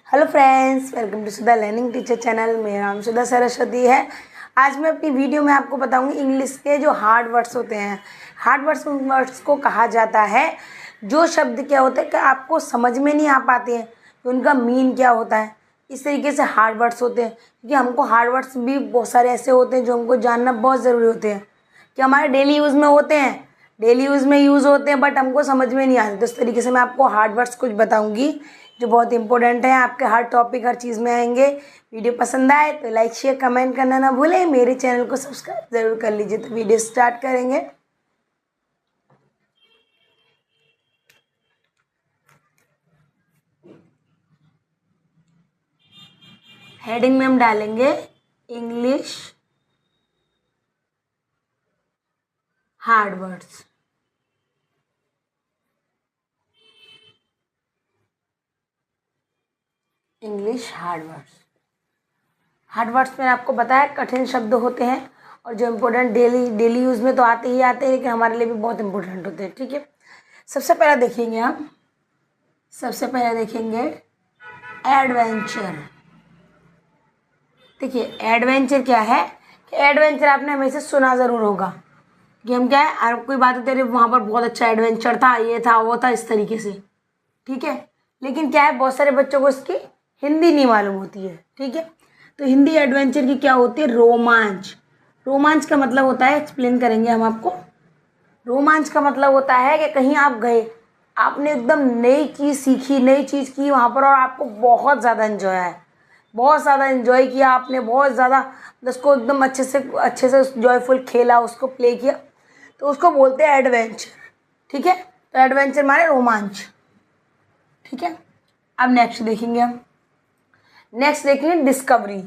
Hello friends, welcome to Sudha learning teacher channel. मेरा नाम सुधा सरस्वती है। आज मैं अपनी वीडियो में आपको बताऊंगी इंग्लिश के जो हार्ड वर्ड्स होते हैं। हार्ड वर्ड्स को कहा जाता है जो शब्द क्या होते हैं कि आपको समझ में नहीं आ पाते हैं कि उनका मीन क्या होता है। इस तरीके से हार्ड वर्ड्स होते हैं, क्योंकि हमको हार्ड वर्ड्स भी बहुत सारे ऐसे होते हैं जो हमको जानना बहुत ज़रूरी होते हैं कि हमारे डेली यूज़ में होते हैं, डेली यूज़ में यूज़ होते हैं, बट हमको समझ में नहीं आते। तो इस तरीके से मैं आपको हार्ड वर्ड्स कुछ बताऊंगी जो बहुत इंपॉर्टेंट है, आपके हर टॉपिक हर चीज़ में आएंगे। वीडियो पसंद आए तो लाइक शेयर कमेंट करना ना भूलें। मेरे चैनल को सब्सक्राइब ज़रूर कर लीजिए। तो वीडियो स्टार्ट करेंगे। हेडिंग में हम डालेंगे English hard words. English hard words. Hard words में आपको बताया कठिन शब्द होते हैं और जो इम्पोर्टेंट डेली यूज़ में तो आते ही आते हैं, लेकिन हमारे लिए भी बहुत इंपॉर्टेंट होते हैं। ठीक है, सबसे पहले देखेंगे एडवेंचर। देखिए एडवेंचर क्या है कि एडवेंचर आपने हमेशा सुना ज़रूर होगा कि हम क्या है, कोई बात होती है वहाँ पर बहुत अच्छा एडवेंचर था, ये था वो था, इस तरीके से। ठीक है, लेकिन क्या है बहुत सारे बच्चों को इसकी हिंदी नहीं मालूम होती है। ठीक है, तो हिंदी एडवेंचर की क्या होती है, रोमांच। रोमांच का मतलब होता है, एक्सप्लेन करेंगे हम आपको। रोमांच का मतलब होता है कि कहीं आप गए, आपने एकदम नई चीज़ सीखी, नई चीज़ की वहाँ पर, और आपको बहुत ज़्यादा इन्जॉय है, बहुत ज़्यादा इन्जॉय किया आपने, बहुत ज़्यादा उसको एकदम अच्छे से जॉयफुल खेला, उसको प्ले किया, तो उसको बोलते हैं एडवेंचर। ठीक है, तो एडवेंचर माने रोमांच। ठीक है, अब नेक्स्ट देखेंगे डिस्कवरी।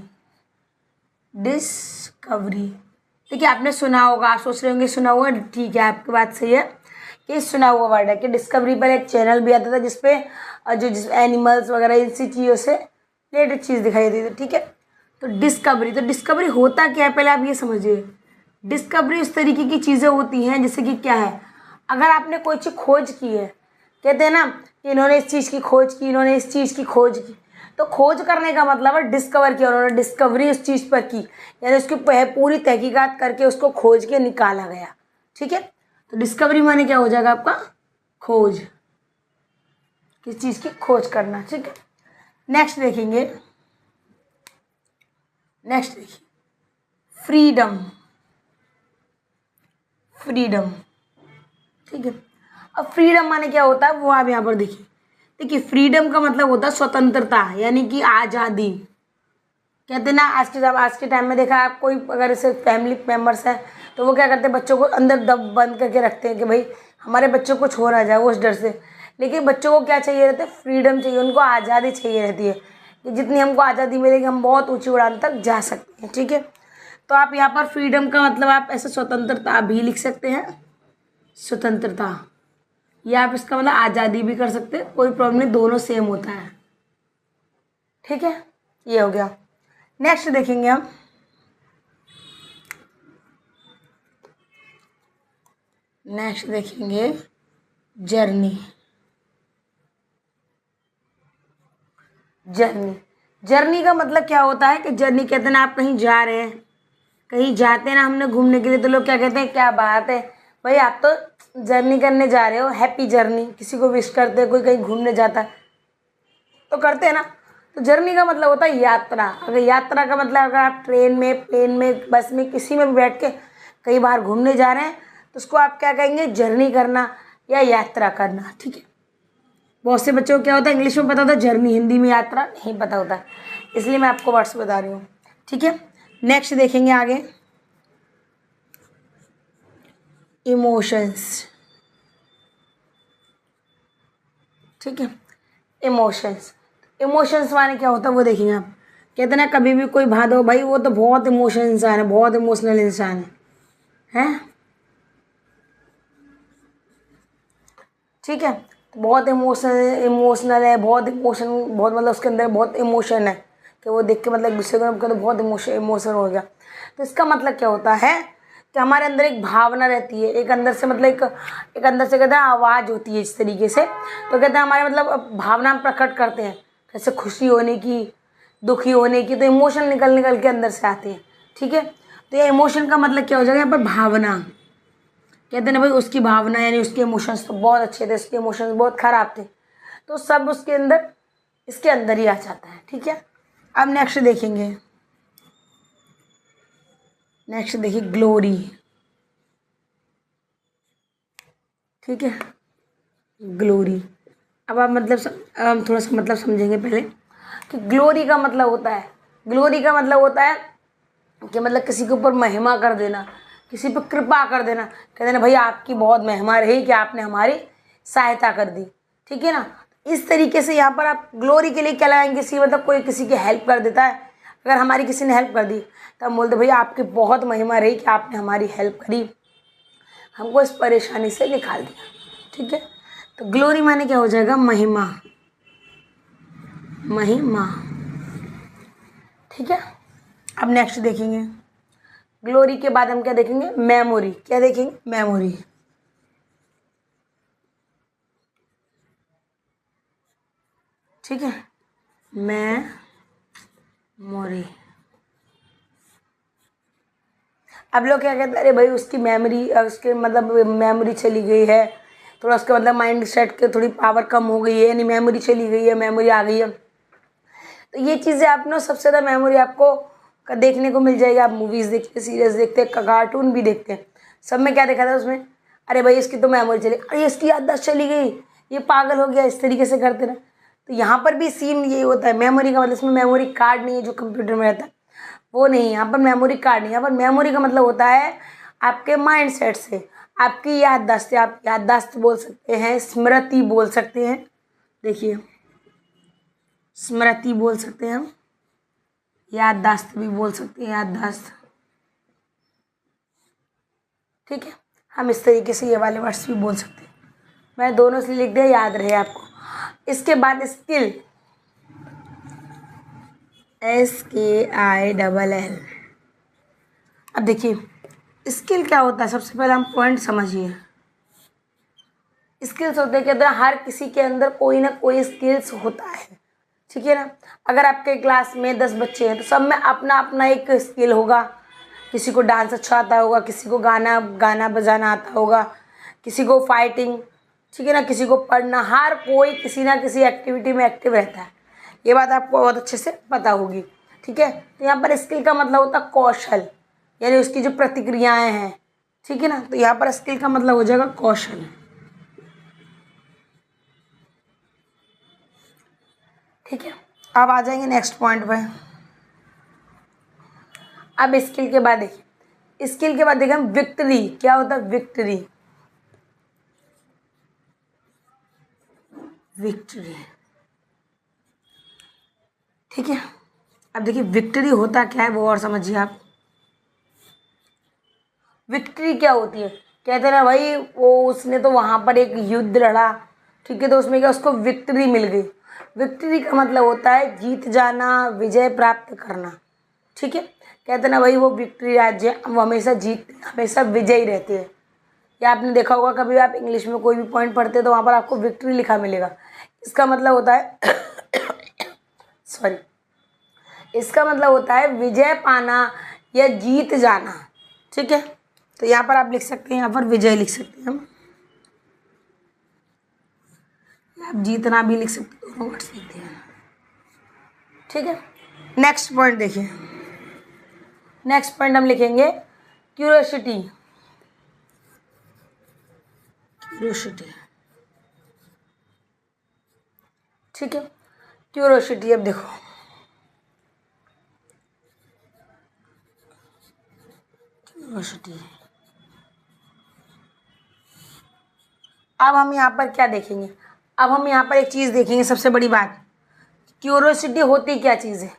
देखिए आपने सुना होगा, आप सोच रहे होंगे सुना हुआ, ठीक है आपकी बात सही है कि सुना हुआ वर्ड है कि डिस्कवरी पर एक चैनल भी आता था जिसपे जिस एनिमल्स वगैरह इसी चीज़ों से रिलेटेड चीज़ दिखाई देती थी। ठीक है, तो डिस्कवरी होता क्या है, पहले आप ये समझिए। डिस्कवरी उस तरीके की चीज़ें होती हैं जैसे कि क्या है, अगर आपने कोई चीज़ खोज की है, कहते हैं ना कि इन्होंने इस चीज़ की खोज की, इन्होंने इस चीज़ की खोज की, तो खोज करने का मतलब है डिस्कवर किया, उन्होंने डिस्कवरी उस चीज़ पर की, यानी उसकी पूरी तहकीकात करके उसको खोज के निकाला गया। ठीक है, तो डिस्कवरी माने क्या हो जाएगा आपका, खोज, किस चीज़ की खोज करना। ठीक है, नेक्स्ट देखिए फ्रीडम। ठीक है, अब फ्रीडम माने क्या होता है वो आप यहाँ पर देखिए फ्रीडम का मतलब होता है स्वतंत्रता, यानी कि आज़ादी। कहते हैं ना आज के टाइम में देखा आप, कोई अगर ऐसे फैमिली मेम्बर्स हैं तो वो क्या करते हैं, बच्चों को अंदर बंद करके रखते हैं कि भाई हमारे बच्चों को छो ना जाए, वो उस डर से। लेकिन बच्चों को क्या चाहिए रहता है, फ्रीडम चाहिए, उनको आज़ादी चाहिए रहती है कि जितनी हमको आज़ादी मिलेगी हम बहुत ऊंची उड़ान तक जा सकते हैं। ठीक है, तो आप यहाँ पर फ्रीडम का मतलब आप ऐसे स्वतंत्रता भी लिख सकते हैं, स्वतंत्रता, या आप इसका मतलब आज़ादी भी कर सकते हैं, कोई प्रॉब्लम नहीं, दोनों सेम होता है। ठीक है, ये हो गया। नेक्स्ट देखेंगे हम जर्नी। जर्नी का मतलब क्या होता है कि जर्नी कहते हैं ना, आप कहीं जा रहे हैं, कहीं जाते हैं ना हमने घूमने के लिए, तो लोग क्या कहते हैं, क्या बात है भाई आप तो जर्नी करने जा रहे हो, हैप्पी जर्नी, किसी को विश करते हैं, कोई कहीं घूमने जाता है तो करते हैं ना। तो जर्नी का मतलब होता है यात्रा। अगर यात्रा का मतलब अगर आप ट्रेन में, प्लेन में, बस में, किसी में भी बैठ के कहीं बाहर घूमने जा रहे हैं तो उसको आप क्या कहेंगे, जर्नी करना या यात्रा करना। ठीक है, बहुत से बच्चों को क्या होता है, इंग्लिश में पता होता है जर्नी, हिंदी में यात्रा नहीं पता होता, इसलिए मैं आपको वर्ड्स बता रही हूँ। ठीक है, नेक्स्ट देखेंगे आगे इमोशंस। ठीक है, इमोशंस माने क्या होता है वो देखेंगे आप। कहते ना कभी भी कोई भादो भाई वो तो बहुत इमोशनल इंसान है, बहुत इमोशनल इंसान है। ठीक है, तो बहुत इमोशनल है, बहुत मतलब उसके अंदर बहुत इमोशन है कि वो देख के मतलब गुस्से को तो बहुत इमोशन हो गया। तो इसका मतलब क्या होता है कि हमारे अंदर एक भावना रहती है, एक अंदर से मतलब एक अंदर से कहते हैं आवाज़ होती है इस तरीके से। तो कहते हैं हमारे मतलब भावना हम प्रकट करते हैं, जैसे खुशी होने की, दुखी होने की, तो इमोशन निकल निकल के अंदर से आते हैं। ठीक है, तो ये इमोशन का मतलब क्या हो जाएगा यहाँ पर, भावना। कहते हैं ना भाई उसकी भावना यानी उसके इमोशंस तो बहुत अच्छे थे, उसके इमोशंस बहुत खराब थे, तो सब उसके अंदर, इसके अंदर ही आ जाता है। ठीक है, अब नेक्स्ट देखेंगे, नेक्स्ट देखिए ग्लोरी। ठीक है, ग्लोरी। अब आप मतलब अब हम थोड़ा सा मतलब समझेंगे पहले कि ग्लोरी का मतलब होता है, ग्लोरी का मतलब होता है कि मतलब किसी के ऊपर महिमा कर देना, किसी पर कृपा कर देना। कहते ना भाई आपकी बहुत महिमा रही कि आपने हमारी सहायता कर दी। ठीक है ना, इस तरीके से यहाँ पर आप ग्लोरी के लिए क्या लगाएंगे, किसी मतलब कोई किसी की हेल्प कर देता है, अगर हमारी किसी ने हेल्प कर दी तो हम बोलते भैया आपकी बहुत महिमा रही कि आपने हमारी हेल्प करी, हमको इस परेशानी से निकाल दिया। ठीक है, तो ग्लोरी माने क्या हो जाएगा, महिमा, महिमा। ठीक है, अब नेक्स्ट देखेंगे, ग्लोरी के बाद हम क्या देखेंगे, मेमोरी। क्या देखेंगे, मेमोरी। ठीक है, मेमोरी। अब लोग क्या कहते हैं, अरे भाई उसकी मेमोरी, उसके मतलब मेमोरी चली गई है, थोड़ा उसका मतलब माइंड सेट के थोड़ी पावर कम हो गई है, यानी मेमोरी चली गई है, मेमोरी आ गई है। तो ये चीज़ें आप ना सबसे ज़्यादा मेमोरी आपको देखने को मिल जाएगी। आप मूवीज़ देखते, सीरीज देखते, कार्टून भी देखते हैं, सब में क्या देखा था उसमें, अरे भाई इसकी तो मेमोरी चली, अरे इसकी याददाश्त चली गई, ये पागल हो गया, इस तरीके से करते ना। तो यहाँ पर भी सेम यही होता है, मेमोरी का मतलब इसमें मेमोरी कार्ड नहीं है जो कंप्यूटर में रहता है, वो नहीं, यहाँ पर मेमोरी कार्ड नहीं, यहाँ पर मेमोरी का मतलब होता है आपके माइंड सेट से, आपकी याददाश्त, आप याददाश्त बोल सकते हैं, स्मृति बोल सकते हैं। देखिए स्मृति बोल सकते हैं हम, याददाश्त भी बोल सकते हैं, याददाश्त। ठीक है, हम इस तरीके से ये वाले वर्ड्स भी बोल सकते हैं, मैं दोनों से लिख दिया, याद रहे आपको। इसके बाद स्किल, SKILL। अब देखिए स्किल क्या होता है, सबसे पहले हम पॉइंट समझिए। स्किल्स होते हैं, कहते हैं हर किसी के अंदर कोई ना कोई स्किल्स होता है। ठीक है ना, अगर आपके क्लास में 10 बच्चे हैं तो सब में अपना अपना एक स्किल होगा, किसी को डांस अच्छा आता होगा, किसी को गाना बजाना आता होगा, किसी को फाइटिंग, ठीक है ना, किसी को पढ़ना, हर कोई किसी ना किसी एक्टिविटी में एक्टिव रहता है, ये बात आपको बहुत अच्छे से पता होगी। ठीक है, तो यहाँ पर स्किल का मतलब होता है कौशल, यानी उसकी जो प्रतिक्रियाएं हैं। ठीक है ना, तो यहाँ पर स्किल का मतलब हो जाएगा कौशल। ठीक है, अब आ जाएंगे नेक्स्ट पॉइंट पे। अब स्किल के बाद देखिए, स्किल के बाद देखिए हम विक्ट्री। क्या होता है विक्ट्री, विक्ट्री। ठीक है, अब देखिए विक्ट्री होता क्या है वो और समझिए आप। विक्ट्री क्या होती है, कहते हैं ना भाई वो उसने तो वहाँ पर एक युद्ध लड़ा, ठीक है, तो उसमें क्या उसको विक्ट्री मिल गई। विक्ट्री का मतलब होता है जीत जाना, विजय प्राप्त करना। ठीक है, कहते हैं ना भाई वो विक्ट्री राज्य, वो हमेशा जीत, हमेशा विजयी रहते हैं। या आपने देखा होगा कभी आप इंग्लिश में कोई भी पॉइंट पढ़ते हैं तो वहाँ पर आपको विक्ट्री लिखा मिलेगा, इसका मतलब होता है सॉरी, इसका मतलब होता है विजय पाना या जीत जाना। ठीक है, तो यहाँ पर आप लिख सकते हैं, यहाँ पर विजय लिख सकते हैं हम, आप जीतना भी लिख सकते हैं, दोनों वर्ड्स लिखते हैं। ठीक है, नेक्स्ट पॉइंट देखिए, नेक्स्ट पॉइंट हम लिखेंगे क्यूरियोसिटी। क्यूरियोसिटी, ठीक है, क्यूरियोसिटी। अब देखो क्यूरियोसिटी, अब हम यहाँ पर क्या देखेंगे, अब हम यहाँ पर एक चीज़ देखेंगे, सबसे बड़ी बात, क्यूरियोसिटी होती क्या चीज़ है।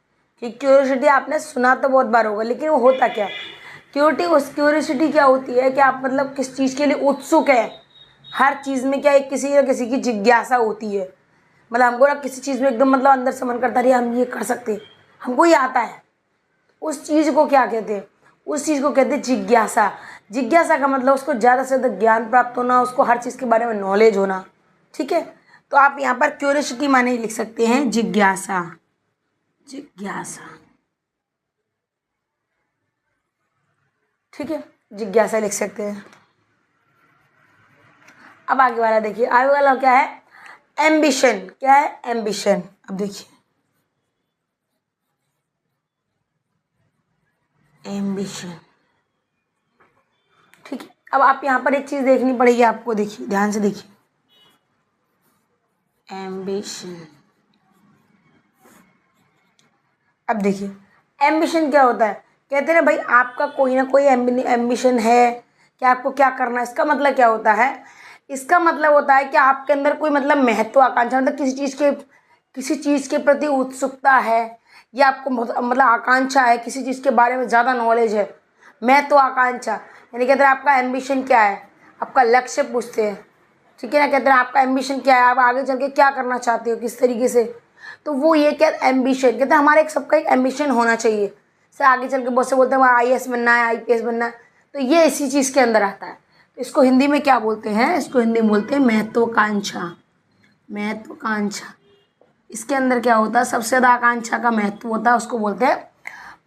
कि क्यूरियोसिटी आपने सुना तो बहुत बार होगा, लेकिन वो होता क्या है, क्यूरियोसिटी क्या होती है कि आप मतलब किस चीज़ के लिए उत्सुक है। हर चीज़ में क्या एक किसी न किसी की जिज्ञासा होती है, मतलब हमको ना किसी चीज़ में एकदम मतलब अंदर से मन करता है हम ये कर सकते हैं, हमको ये आता है, उस चीज़ को क्या कहते हैं, उस चीज़ को कहते हैं जिज्ञासा। जिज्ञासा का मतलब उसको ज़्यादा से ज़्यादा ज्ञान प्राप्त होना, उसको हर चीज़ के बारे में नॉलेज होना। ठीक है, तो आप यहाँ पर क्यूरियोसिटी माने लिख सकते हैं जिज्ञासा, जिज्ञासा, ठीक है, जिज्ञासा लिख सकते हैं। अब आगे वाला देखिए, आगे वाला क्या है, एम्बिशन। क्या है, एम्बिशन। अब देखिए एम्बिशन, ठीक है। अब आप यहाँ पर एक चीज देखनी पड़ेगी आपको, देखिए ध्यान से देखिए, एम्बिशन। अब देखिए एम्बिशन क्या होता है, कहते हैं ना भाई आपका कोई ना कोई एम्बिशन है कि आपको क्या करना है। इसका मतलब क्या होता है, इसका मतलब होता है कि आपके अंदर कोई मतलब महत्वाकांक्षा, मतलब किसी चीज़ के प्रति उत्सुकता है, या आपको मतलब आकांक्षा है, किसी चीज़ के बारे में ज़्यादा नॉलेज है। महत्वाकांक्षा यानी कहते हैं आपका एम्बिशन क्या है, आपका लक्ष्य पूछते हैं, ठीक है ना। कहते हैं आपका एम्बिशन क्या है, आप आगे चल के क्या करना चाहते हो, किस तरीके से। तो वो ये क्या एम्बिशन, कहते हैं हमारे एक सबका एक एम्बिशन होना चाहिए। से आगे चल के बहुत से बोलते हैं IAS बनना है, IPS बनना है, तो ये इसी चीज़ के अंदर आता है। तो इसको हिंदी में क्या बोलते हैं, इसको हिंदी में बोलते हैं महत्वाकांक्षा, महत्वाकांक्षा। इसके अंदर क्या होता है, सबसे ज़्यादा आकांक्षा का महत्व होता है, उसको बोलते हैं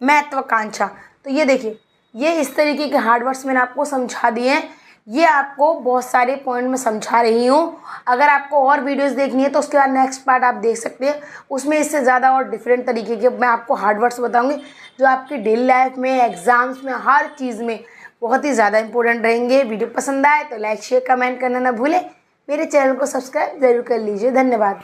महत्वाकांक्षा। तो ये देखिए, ये इस तरीके के हार्ड वर्ड्स मैंने आपको समझा दिए हैं। ये आपको बहुत सारे पॉइंट में समझा रही हूँ। अगर आपको और वीडियोस देखनी है तो उसके बाद नेक्स्ट पार्ट आप देख सकते हैं, उसमें इससे ज़्यादा और डिफरेंट तरीके के मैं आपको हार्ड वर्ड्स बताऊँगी, जो आपकी डेली लाइफ में, एग्जाम्स में, हर चीज़ में बहुत ही ज़्यादा इंपॉर्टेंट रहेंगे। वीडियो पसंद आए तो लाइक शेयर कमेंट करना ना भूलें। मेरे चैनल को सब्सक्राइब जरूर कर लीजिए। धन्यवाद।